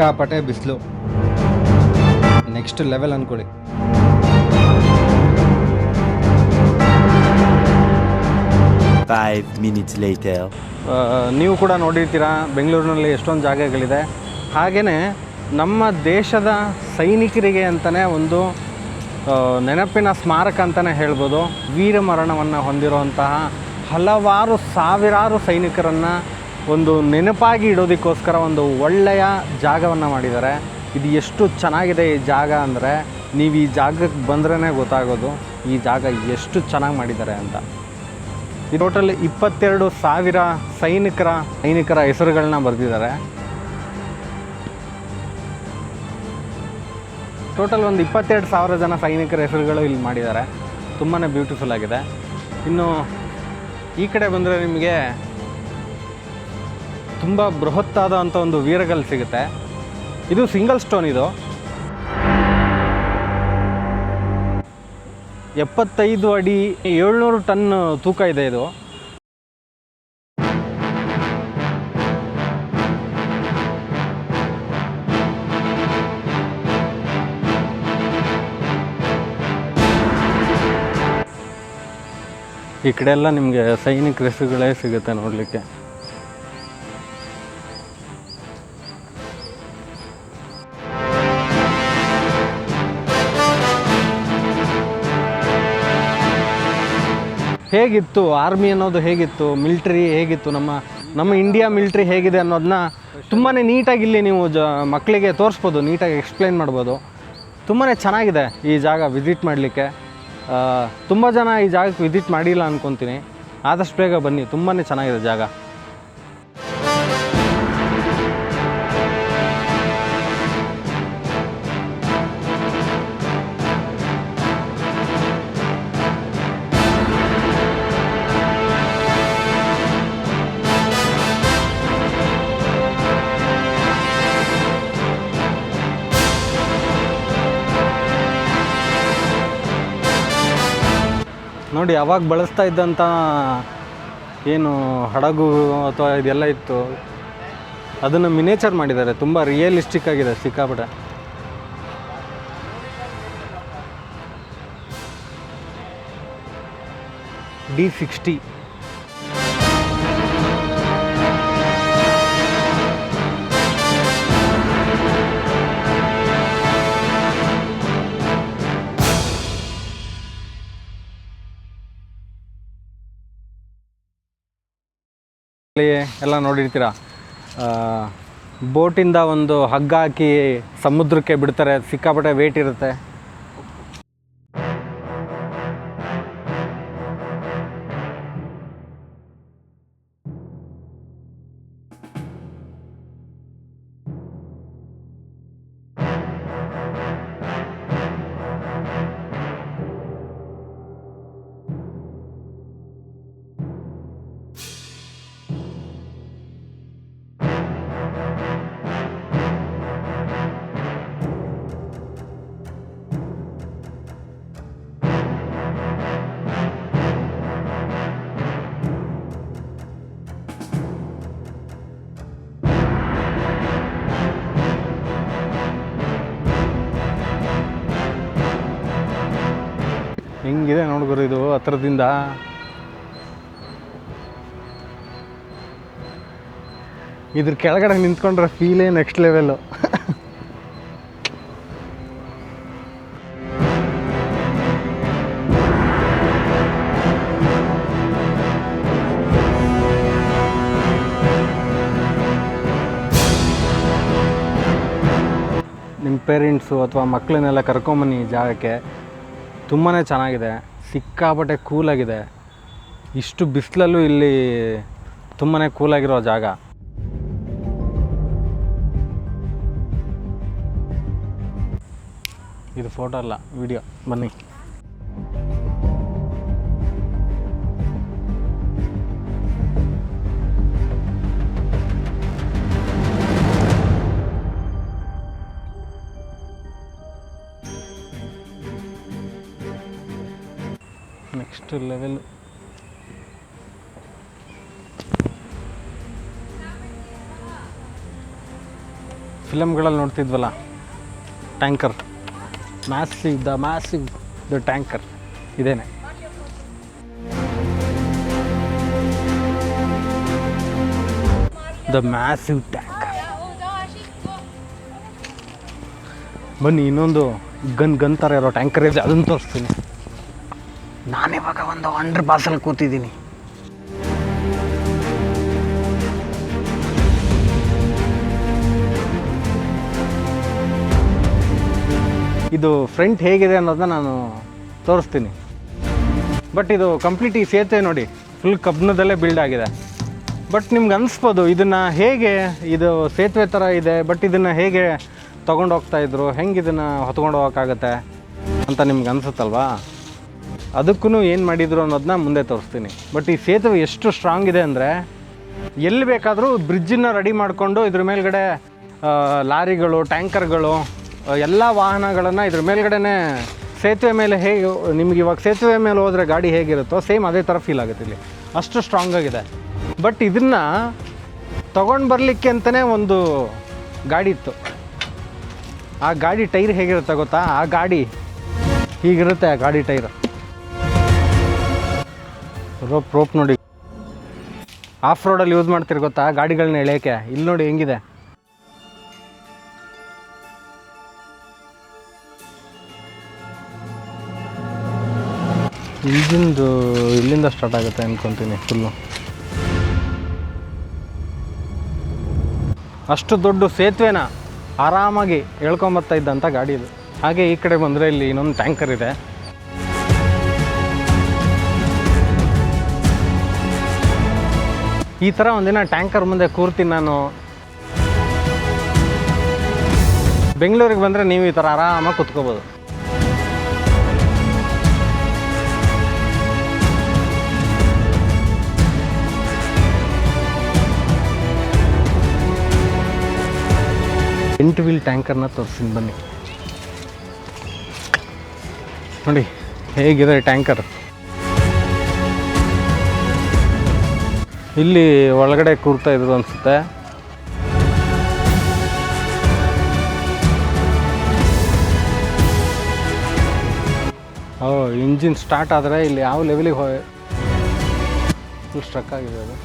ಸಿಕ್ಕಾಪಟ್ಟೆ ಬಿಸಿಲು, next level ಅಂದ್ಕೊಳ್ಳಿ. ನೀವು ಕೂಡ ನೋಡಿರ್ತೀರ ಬೆಂಗಳೂರಿನಲ್ಲಿ ಎಷ್ಟೊಂದು ಜಾಗಗಳಿದೆ. ಹಾಗೆಯೇ ನಮ್ಮ ದೇಶದ ಸೈನಿಕರಿಗೆ ಅಂತಲೇ ಒಂದು ನೆನಪಿನ ಸ್ಮಾರಕ ಅಂತಲೇ ಹೇಳ್ಬೋದು. ವೀರ ಮರಣವನ್ನು ಹೊಂದಿರುವಂತಹ ಹಲವಾರು ಸಾವಿರಾರು ಸೈನಿಕರನ್ನು ಒಂದು ನೆನಪಾಗಿ ಇಡೋದಕ್ಕೋಸ್ಕರ ಒಂದು ಒಳ್ಳೆಯ ಜಾಗವನ್ನು ಮಾಡಿದ್ದಾರೆ. ಇದು ಎಷ್ಟು ಚೆನ್ನಾಗಿದೆ ಈ ಜಾಗ ಅಂದರೆ, ನೀವು ಈ ಜಾಗಕ್ಕೆ ಬಂದ್ರೇ ಗೊತ್ತಾಗೋದು ಈ ಜಾಗ ಎಷ್ಟು ಚೆನ್ನಾಗಿ ಮಾಡಿದ್ದಾರೆ ಅಂತ. ಈ ಟೋಟಲ್ 22,000 ಸೈನಿಕರ ಹೆಸರುಗಳನ್ನ ಬರೆದಿದ್ದಾರೆ. ಟೋಟಲ್ ಒಂದು 22,000 ಜನ ಸೈನಿಕರ ಹೆಸರುಗಳು ಇಲ್ಲಿ ಮಾಡಿದ್ದಾರೆ. ತುಂಬಾ ಬ್ಯೂಟಿಫುಲ್ ಆಗಿದೆ. ಇನ್ನು ಈ ಕಡೆ ಬಂದರೆ ನಿಮಗೆ ತುಂಬ ಬೃಹತ್ತಾದಂಥ ಒಂದು ವೀರಗಲ್ ಸಿಗುತ್ತೆ. ಇದು ಸಿಂಗಲ್ ಸ್ಟೋನ್. ಇದು 75 ಅಡಿ 700 ಟನ್ ತೂಕ ಇದೆ. ಇದು ಈ ಕಡೆ ಎಲ್ಲ ನಿಮಗೆ ಸೈನಿಕ ಹೆಸರುಗಳೇ ಸಿಗುತ್ತೆ ನೋಡಲಿಕ್ಕೆ. ಹೇಗಿತ್ತು ಆರ್ಮಿ ಅನ್ನೋದು, ಹೇಗಿತ್ತು ಮಿಲ್ಟ್ರಿ, ಹೇಗಿತ್ತು ನಮ್ಮ ಇಂಡಿಯಾ ಮಿಲ್ಟ್ರಿ ಹೇಗಿದೆ ಅನ್ನೋದನ್ನ ತುಂಬಾ ನೀಟಾಗಿ ಇಲ್ಲಿ ನೀವು ಮಕ್ಕಳಿಗೆ ತೋರಿಸ್ಬೋದು, ನೀಟಾಗಿ ಎಕ್ಸ್ಪ್ಲೈನ್ ಮಾಡ್ಬೋದು. ತುಂಬಾ ಚೆನ್ನಾಗಿದೆ ಈ ಜಾಗ ವಿಸಿಟ್ ಮಾಡಲಿಕ್ಕೆ. ತುಂಬ ಜನ ಈ ಜಾಗಕ್ಕೆ ವಿಸಿಟ್ ಮಾಡಿಲ್ಲ ಅಂದ್ಕೊತೀನಿ. ಆದಷ್ಟು ಬೇಗ ಬನ್ನಿ, ತುಂಬಾ ಚೆನ್ನಾಗಿದೆ ಜಾಗ. ನೋಡಿ, ಅವಾಗ ಬಳಸ್ತಾ ಇದ್ದಂಥ ಏನು ಹಡಗು ಅಥವಾ ಇದೆಲ್ಲ ಇತ್ತು, ಅದನ್ನು ಮಿನೇಚರ್ ಮಾಡಿದ್ದಾರೆ. ತುಂಬ ರಿಯಲಿಸ್ಟಿಕ್ ಆಗಿದೆ ಸಿಕ್ಕಾಪಟ್ಟೆ. D60 ಎಲ್ಲ ನೋಡಿರ್ತೀರ. ಬೋಟಿಂದ ಒಂದು ಹಗ್ಗ ಹಾಕಿ ಸಮುದ್ರಕ್ಕೆ ಬಿಡ್ತಾರೆ. ಸಿಕ್ಕಾಪಟ್ಟೆ ವೇಟ್ ಇರುತ್ತೆ. ಹೆಂಗಿದೆ ನೋಡ್ಗುರು ಇದು ಹತ್ರದಿಂದ. ಇದ್ರ ಕೆಳಗಡೆ ನಿಂತ್ಕೊಂಡ್ರೆ ಫೀಲೇ ನೆಕ್ಸ್ಟ್ ಲೆವೆಲ್ಲು. ನಿಮ್ಮ ಪೇರೆಂಟ್ಸು ಅಥವಾ ಮಕ್ಕಳನ್ನೆಲ್ಲ ಕರ್ಕೊಂಬನ್ನಿ ಈ ಜಾಗಕ್ಕೆ. ತುಂಬಾ ಚೆನ್ನಾಗಿದೆ, ಸಿಕ್ಕಾಪಟ್ಟೆ ಕೂಲಾಗಿದೆ. ಇಷ್ಟು ಬಿಸಿಲಲ್ಲೂ ಇಲ್ಲಿ ತುಂಬಾ ಕೂಲಾಗಿರೋ ಜಾಗ. ಇದು ಫೋಟೋ ಅಲ್ಲ, ವಿಡಿಯೋ. ಬನ್ನಿ. Next level. ಫಿಲಮ್ಗಳಲ್ಲಿ ನೋಡ್ತಿದ್ವಲ್ಲ, ಟ್ಯಾಂಕರ್, ಮ್ಯಾಸಿವ್ ದ ಟ್ಯಾಂಕರ್ ಇದೇನೆ. The massive tanker. ಬನ್ನಿ ಇನ್ನೊಂದು ಗನ್ ಥರ ಇರೋ ಟ್ಯಾಂಕರ್ ಇದೆ, ಅದನ್ನು ತೋರಿಸ್ತೀನಿ. ನಾನಿವಾಗ ಒಂದು ಅಂಡರ್ ಪಾಸಲ್ಲಿ ಕೂತಿದ್ದೀನಿ. ಇದು ಫ್ರಂಟ್ ಹೇಗಿದೆ ಅನ್ನೋದನ್ನ ನಾನು ತೋರಿಸ್ತೀನಿ. ಬಟ್ ಇದು ಕಂಪ್ಲೀಟ್ ಈ ಸೇತುವೆ ನೋಡಿ ಫುಲ್ ಕಬ್ಬಿಣದಲ್ಲೇ ಬಿಲ್ಡ್ ಆಗಿದೆ. ಬಟ್ ನಿಮ್ಗೆ ಅನಿಸ್ಬೋದು ಇದನ್ನು ಹೇಗೆ, ಇದು ಸೇತುವೆ ಥರ ಇದೆ, ಬಟ್ ಇದನ್ನು ಹೇಗೆ ತೊಗೊಂಡು ಹೋಗ್ತಾಯಿದ್ರು, ಹೆಂಗೆ ಇದನ್ನು ಹೊತ್ಕೊಂಡು ಹೋಗೋಕ್ಕಾಗತ್ತೆ ಅಂತ ನಿಮ್ಗೆ ಅನಿಸುತ್ತಲ್ವಾ? ಅದಕ್ಕೂ ಏನು ಮಾಡಿದರು ಅನ್ನೋದನ್ನ ಮುಂದೆ ತೋರಿಸ್ತೀನಿ. ಬಟ್ ಈ ಸೇತುವೆ ಎಷ್ಟು ಸ್ಟ್ರಾಂಗ್ ಇದೆ ಅಂದರೆ, ಎಲ್ಲಿ ಬೇಕಾದರೂ ಬ್ರಿಡ್ಜನ್ನು ರೆಡಿ ಮಾಡಿಕೊಂಡು ಇದ್ರ ಮೇಲ್ಗಡೆ ಲಾರಿಗಳು, ಟ್ಯಾಂಕರ್ಗಳು, ಎಲ್ಲ ವಾಹನಗಳನ್ನು ಇದ್ರ ಮೇಲ್ಗಡೆನೇ ಸೇತುವೆ ಮೇಲೆ ಹೇಗೆ ನಿಮ್ಗೆ ಇವಾಗ ಸೇತುವೆ ಮೇಲೆ ಹೋದರೆ ಗಾಡಿ ಹೇಗಿರುತ್ತೋ ಸೇಮ್ ಅದೇ ಥರ ಫೀಲ್ ಆಗುತ್ತೆ ಇಲ್ಲಿ, ಅಷ್ಟು ಸ್ಟ್ರಾಂಗ್ ಆಗಿದೆ. ಬಟ್ ಇದನ್ನು ತೊಗೊಂಡು ಬರಲಿಕ್ಕೆ ಅಂತಲೇ ಒಂದು ಗಾಡಿ ಇತ್ತು. ಆ ಗಾಡಿ ಟೈರ್ ಹೇಗಿರುತ್ತೆ ಗೊತ್ತಾ? ಆ ಗಾಡಿ ಹೀಗಿರುತ್ತೆ, ಆ ಗಾಡಿ ಟೈರ್. ರೋಪ್ ನೋಡಿ, ಆಫ್ ರೋಡಲ್ಲಿ ಯೂಸ್ ಮಾಡ್ತೀರಿ ಗೊತ್ತಾ ಗಾಡಿಗಳನ್ನ ಎಳೆಯೋಕ್ಕೆ. ಇಲ್ಲಿ ನೋಡಿ ಹೆಂಗಿದೆ. ಇಂಜಿನ್ದು ಇಲ್ಲಿಂದ ಸ್ಟಾರ್ಟ್ ಆಗುತ್ತೆ ಅಂದ್ಕೊತೀನಿ ಫುಲ್ಲು. ಅಷ್ಟು ದೊಡ್ಡ ಸೇತುವೆನ ಆರಾಮಾಗಿ ಎಳ್ಕೊಂಬರ್ತಾ ಇದ್ದಂಥ ಗಾಡಿ ಇದು. ಹಾಗೆ ಈ ಕಡೆ ಬಂದರೆ ಇಲ್ಲಿ ಇನ್ನೊಂದು ಟ್ಯಾಂಕರ್ ಇದೆ. ಈ ಥರ ಒಂದಿನ ಟ್ಯಾಂಕರ್ ಮುಂದೆ ಕೂರ್ತೀನಿ ನಾನು. ಬೆಂಗಳೂರಿಗೆ ಬಂದರೆ ನೀವು ಈ ಥರ ಆರಾಮಾಗಿ ಕೂತ್ಕೋಬೋದು. ಎಂಟು ವೀಲ್ ಟ್ಯಾಂಕರ್ನ ತೋರಿಸ್ತೀನಿ ಬನ್ನಿ. ನೋಡಿ ಹೇಗಿದೆ ಟ್ಯಾಂಕರ್. ಇಲ್ಲಿ ಒಳಗಡೆ ಕೂರ್ತಾ ಇದ್ರು ಅನಿಸುತ್ತೆ. ಇಂಜಿನ್ ಸ್ಟಾರ್ಟ್ ಆದರೆ ಇಲ್ಲಿ ಯಾವ ಲೆವೆಲಿಗೆ ಫುಲ್ ಸ್ಟ್ರಕ್ ಆಗಿದೆ ಅದು.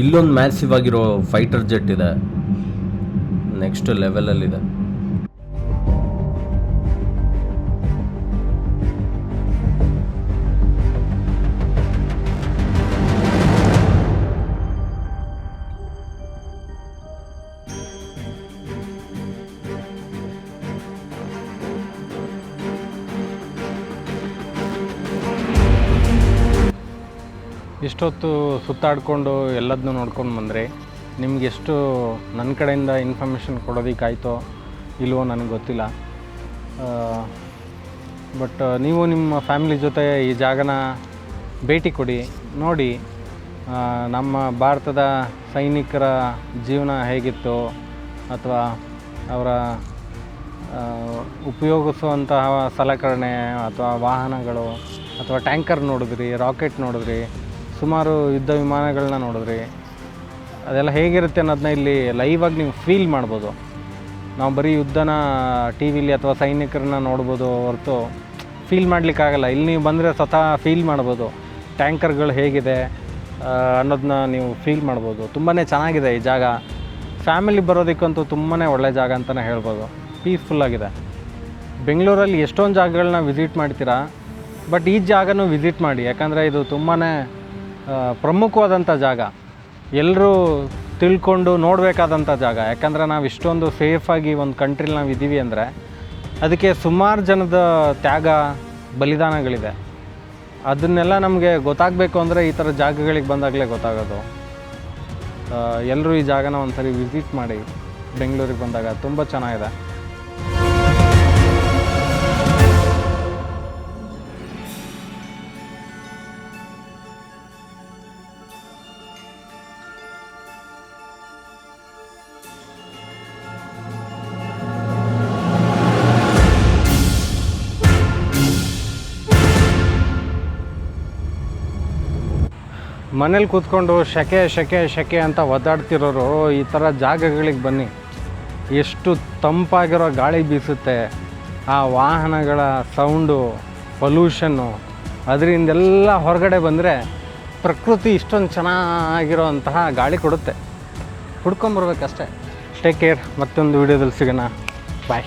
ಇಲ್ಲೊಂದು ಮ್ಯಾಸಿವ್ ಆಗಿರೋ ಫೈಟರ್ ಜೆಟ್ ಇದೆ, ನೆಕ್ಸ್ಟ್ ಲೆವೆಲಲ್ಲಿದೆ. ಇಷ್ಟೊತ್ತು ಸುತ್ತಾಡಿಕೊಂಡು ಎಲ್ಲದನ್ನೂ ನೋಡ್ಕೊಂಡು ಬಂದರೆ ನಿಮ್ಗೆ ಎಷ್ಟು ನನ್ನ ಕಡೆಯಿಂದ ಇನ್ಫಾರ್ಮೇಷನ್ ಕೊಡೋದಕ್ಕಾಯ್ತೋ ಇಲ್ವೋ ನನಗೆ ಗೊತ್ತಿಲ್ಲ. ಬಟ್ ನೀವು ನಿಮ್ಮ ಫ್ಯಾಮಿಲಿ ಜೊತೆ ಈ ಜಾಗನ ಭೇಟಿ ಕೊಡಿ, ನೋಡಿ ನಮ್ಮ ಭಾರತದ ಸೈನಿಕರ ಜೀವನ ಹೇಗಿತ್ತು, ಅಥವಾ ಅವರ ಉಪಯೋಗಿಸುವಂತಹ ಸಲಕರಣೆ ಅಥವಾ ವಾಹನಗಳು, ಅಥವಾ ಟ್ಯಾಂಕರ್ ನೋಡಿದ್ರಿ, ರಾಕೆಟ್ ನೋಡಿದ್ರಿ, ಸುಮಾರು ಯುದ್ಧ ವಿಮಾನಗಳನ್ನ ನೋಡಿದ್ರಿ, ಅದೆಲ್ಲ ಹೇಗಿರುತ್ತೆ ಅನ್ನೋದನ್ನ ಇಲ್ಲಿ ಲೈವಾಗಿ ನೀವು ಫೀಲ್ ಮಾಡ್ಬೋದು. ನಾವು ಬರೀ ಯುದ್ಧನ ಟಿ ವಿಲಿ ಅಥವಾ ಸೈನಿಕರನ್ನ ನೋಡ್ಬೋದು ಹೊರತು ಫೀಲ್ ಮಾಡಲಿಕ್ಕಾಗಲ್ಲ. ಇಲ್ಲಿ ನೀವು ಬಂದರೆ ಸ್ವತಃ ಫೀಲ್ ಮಾಡ್ಬೋದು ಟ್ಯಾಂಕರ್ಗಳು ಹೇಗಿದೆ ಅನ್ನೋದನ್ನ ನೀವು ಫೀಲ್ ಮಾಡ್ಬೋದು. ತುಂಬಾ ಚೆನ್ನಾಗಿದೆ ಈ ಜಾಗ. ಫ್ಯಾಮಿಲಿ ಬರೋದಕ್ಕಂತೂ ತುಂಬಾ ಒಳ್ಳೆ ಜಾಗ ಅಂತಲೇ ಹೇಳ್ಬೋದು. ಪೀಸ್ಫುಲ್ಲಾಗಿದೆ. ಬೆಂಗಳೂರಲ್ಲಿ ಎಷ್ಟೊಂದು ಜಾಗಗಳನ್ನ ವಿಸಿಟ್ ಮಾಡ್ತೀರಾ, ಬಟ್ ಈ ಜಾಗನೂ ವಿಸಿಟ್ ಮಾಡಿ. ಯಾಕಂದರೆ ಇದು ತುಂಬಾ ಪ್ರಮುಖವಾದಂಥ ಜಾಗ, ಎಲ್ಲರೂ ತಿಳ್ಕೊಂಡು ನೋಡಬೇಕಾದಂಥ ಜಾಗ. ಯಾಕಂದರೆ ನಾವು ಇಷ್ಟೊಂದು ಸೇಫಾಗಿ ಒಂದು ಕಂಟ್ರಿಲಿ ನಾವು ಇದ್ದೀವಿ ಅಂದರೆ ಅದಕ್ಕೆ ಸುಮಾರು ಜನದ ತ್ಯಾಗ, ಬಲಿದಾನಗಳಿದೆ. ಅದನ್ನೆಲ್ಲ ನಮಗೆ ಗೊತ್ತಾಗಬೇಕು ಅಂದರೆ ಈ ಥರ ಜಾಗಗಳಿಗೆ ಬಂದಾಗಲೇ ಗೊತ್ತಾಗೋದು. ಎಲ್ಲರೂ ಈ ಜಾಗನ ಒಂದು ಸರಿ ವಿಸಿಟ್ ಮಾಡಿ ಬೆಂಗಳೂರಿಗೆ ಬಂದಾಗ, ತುಂಬ ಚೆನ್ನಾಗಿದೆ. ಮನೇಲಿ ಕೂತ್ಕೊಂಡು ಶೆಕೆ ಶೆಕೆ ಶೆಕೆ ಅಂತ ಒದ್ದಾಡ್ತಿರೋರು ಈ ಥರ ಜಾಗಗಳಿಗೆ ಬನ್ನಿ. ಎಷ್ಟು ತಂಪಾಗಿರೋ ಗಾಳಿ ಬೀಸುತ್ತೆ, ಆ ವಾಹನಗಳ ಸೌಂಡು, ಪೊಲ್ಯೂಷನ್ನು, ಅದರಿಂದೆಲ್ಲ ಹೊರಗಡೆ ಬಂದರೆ ಪ್ರಕೃತಿ ಇಷ್ಟೊಂದು ಚೆನ್ನಾಗಿರೋ ಅಂತಹ ಗಾಳಿ ಕೊಡುತ್ತೆ. ಹುಡ್ಕೊಂಬರ್ಬೇಕಷ್ಟೇ. Take care. ಮತ್ತೊಂದು ವೀಡಿಯೋದಲ್ಲಿ ಸಿಗೋಣ. ಬಾಯ್.